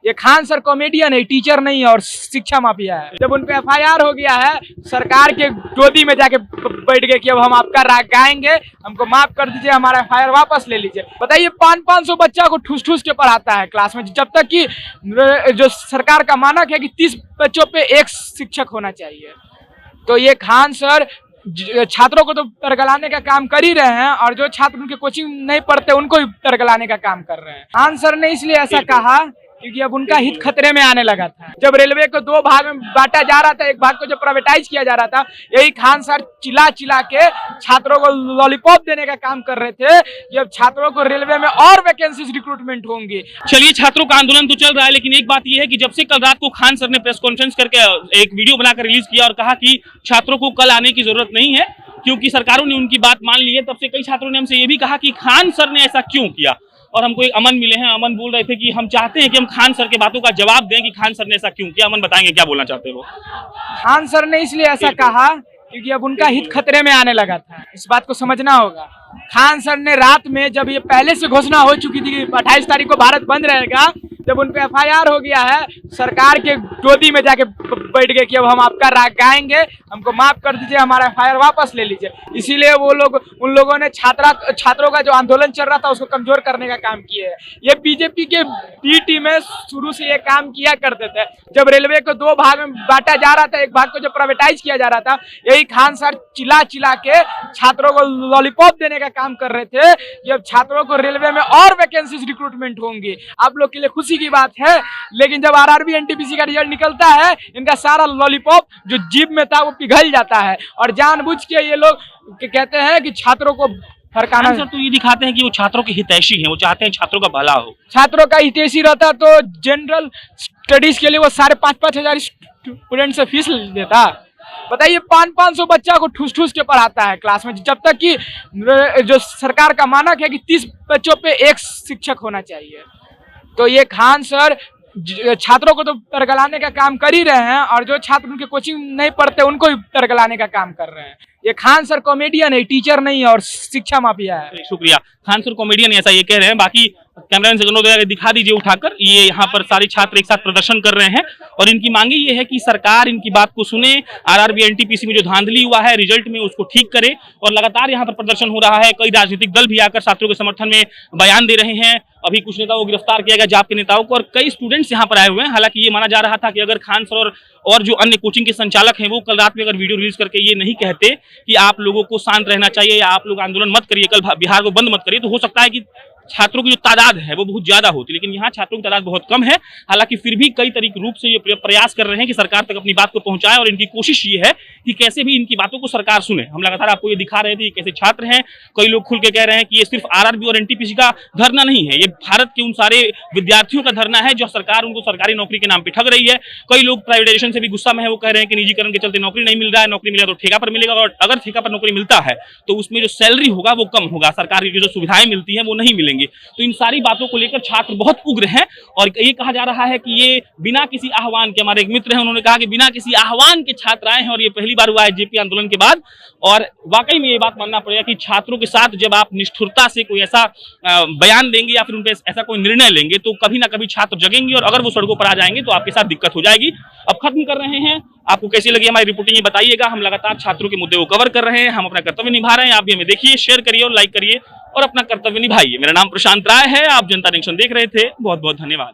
ये Khan sir comedian है, teacher नहीं है और शिक्षा माफिया है। जब उन पे FIR हो गया है, सरकार के गोदी में जाके बैठ गए कि अब हम आपका राग गाएंगे, हमको माफ कर दीजिए, हमारा FIR वापस ले लीजिए। बताइए 500 बच्चा को ठूस ठूस के पढ़ाता है क्लास में, जब तक कि जो सरकार का मानक है कि 30 बच्चों पे एक शिक्षक होना चाहिए। तो ये खान सर छात्रों को तो तरगलाने का काम कर ही रहे हैं, और जो छात्र उनके कोचिंग नहीं पढ़ते उनको भी तरगलाने का काम कर रहे हैं। खान सर ने इसलिए ऐसा कहा क्योंकि अब उनका हित खतरे में आने लगा था। जब रेलवे को 2 भाग में बांटा जा रहा था, एक भाग को जब प्राइवेटाइज किया जा रहा था, यही खान सर चिल्ला चिल्ला के छात्रों को लॉलीपॉप देने का काम कर रहे थे कि अब छात्रों को रेलवे में और वैकेंसीज रिक्रूटमेंट होंगी। चलिए, छात्रों का आंदोलन तो चल रहा है, लेकिन एक बात यह है कि जब से कल रात को खान सर ने प्रेस कॉन्फ्रेंस करके एक वीडियो बनाकर रिलीज किया और कहा कि छात्रों को कल आने की जरूरत नहीं है क्योंकि सरकारों ने उनकी बात मान ली है, तब से कई छात्रों ने हमसे ये भी कहा कि खान सर ने ऐसा क्यों किया। और हमको एक अमन मिले हैं, अमन बोल रहे थे कि हम चाहते हैं कि हम खान सर के बातों का जवाब दें कि खान सर ने ऐसा क्यों किया। अमन बताएंगे क्या बोलना चाहते हैं वो। खान सर ने इसलिए ऐसा कहा क्योंकि अब उनका हित खतरे में आने लगा था, इस बात को समझना होगा। खान सर ने रात में, जब ये पहले से घोषणा हो चुकी थी कि 28 तारीख को भारत बंद रहेगा, जब उन पे FIR हो गया है, सरकार के गोदी में जाके बैठ गए कि अब हम आपका राग गाएंगे, हमको माफ कर दीजिए, हमारा FIR वापस ले लीजिए। इसीलिए वो लोग, उन लोगों ने छात्रों का जो आंदोलन चल रहा था उसको कमजोर करने का काम किया है। ये बीजेपी के B टीम में शुरू से ये काम किया करते थे। जब रेलवे को 2 भाग में बांटा जा रहा था, एक भाग को जब प्राइवेटाइज किया जा रहा था, यही खान सर चिल्ला चिल्ला के छात्रों को लॉलीपॉप देने का काम कर रहे थे कि अब छात्रों को रेलवे में और वैकेंसीज रिक्रूटमेंट होंगी। आप लोग के लिए खुशी की बात है, लेकिन जब RRB NTPC का रिजल्ट निकलता है, इनका सारा लॉलीपॉप जो जीभ में था वो पिघल जाता है, और जानबूझ के ये लोग कहते हैं कि छात्रों को फरकाना। सर तो ये दिखाते हैं कि वो छात्रों के हितैषी हैं, वो चाहते हैं छात्रों का भला हो। छात्रों का हितैषी रहता तो जनरल स्टडीज के लिए वो 5,500 स्टूडेंट से फीस देता। बताइए 500 बच्चा को ठूस ठूस के पढ़ाता है क्लास में, जब तक कि जो सरकार का मानक है कि 30 बच्चों पे एक शिक्षक होना चाहिए। तो ये खान सर छात्रों को तो तरगलाने का काम कर ही रहे हैं, और जो छात्र उनके कोचिंग नहीं पढ़ते उनको भी तरगलाने का काम कर रहे हैं। ये खान सर कॉमेडियन है, टीचर नहीं है और शिक्षा माफिया है। शुक्रिया। खान सर कॉमेडियन ऐसा ये कह रहे हैं। बाकी कैमरामैन से दिखा दीजिए उठाकर, ये यहाँ पर सारे छात्र एक साथ प्रदर्शन कर रहे हैं और इनकी मांगे ये है कि सरकार इनकी बात को सुने, RRB NTPC में जो धांधली हुआ है रिजल्ट में उसको ठीक करे। और लगातार यहाँ पर प्रदर्शन हो रहा है, कई राजनीतिक दल भी आकर छात्रों के समर्थन में बयान दे रहे हैं। अभी कुछ नेताओं को गिरफ्तार किया गया, जाप के नेताओं को, और कई स्टूडेंट्स यहाँ पर आए हुए हैं। हालांकि ये माना जा रहा था कि अगर खान सर और जो अन्य कोचिंग के संचालक हैं वो कल रात में अगर वीडियो रिलीज करके ये नहीं कहते कि आप लोगों को शांत रहना चाहिए या आप लोग आंदोलन मत करिए, कल बिहार को बंद मत करिए, तो हो सकता है कि छात्रों की जो तादाद है वो बहुत ज्यादा होती, लेकिन यहाँ छात्रों की तादाद बहुत कम है। हालांकि फिर भी कई तरीके रूप से ये प्रयास कर रहे हैं कि सरकार तक अपनी बात को पहुंचाए, और इनकी कोशिश ये है कि कैसे भी इनकी बातों को सरकार सुने। हम लगातार आपको ये दिखा रहे थे कैसे छात्र हैं, कई लोग खुल के कह रहे हैं कि ये सिर्फ RRB और NTPC का धरना नहीं है, ये भारत के उन सारे विद्यार्थियों का धरना है जो सरकार उनको सरकारी नौकरी के नाम पर ठग रही है। कई लोग प्राइवेटाइजेशन से भी गुस्सा में है, वो कह रहे हैं कि निजीकरण के चलते नौकरी नहीं मिल रहा है, नौकरी मिलेगा तो ठेका पर मिलेगा, और अगर ठेका पर नौकरी मिलता है तो उसमें जो सैलरी होगा वो कम होगा, सरकार की जो सुविधाएं मिलती हैं वो नहीं मिलेंगी। तो इन सारी बातों को लेकर छात्र बहुत उग्र हैं, और ये कहा जा रहा है कि ये बिना किसी आह्वान के, हमारे एक मित्र हैं उन्होंने कहा कि बिना किसी आह्वान के छात्र आए हैं, और ये पहली बार हुआ है JP आंदोलन के बाद। और वाकई में ये बात मानना पड़ेगा कि छात्रों के साथ जब आप निष्ठुरता से कोई ऐसा बयान देंगे या फिर उन पर ऐसा कोई निर्णय लेंगे तो कभी ना कभी छात्र जगेंगे, और अगर वो सड़कों पर आ जाएंगे तो आपके साथ दिक्कत हो जाएगी। अब खत्म कर रहे हैं, आपको कैसी लगी हमारी रिपोर्टिंग ये बताइएगा। हम लगातार छात्रों के मुद्दे को कवर कर रहे हैं, हम अपना कर्तव्य निभा रहे हैं। आप भी हमें देखिए, शेयर करिए और लाइक करिए और अपना कर्तव्य निभाइए। मेरा नाम प्रशांत राय है, आप जनता जंक्शन देख रहे थे। बहुत बहुत धन्यवाद।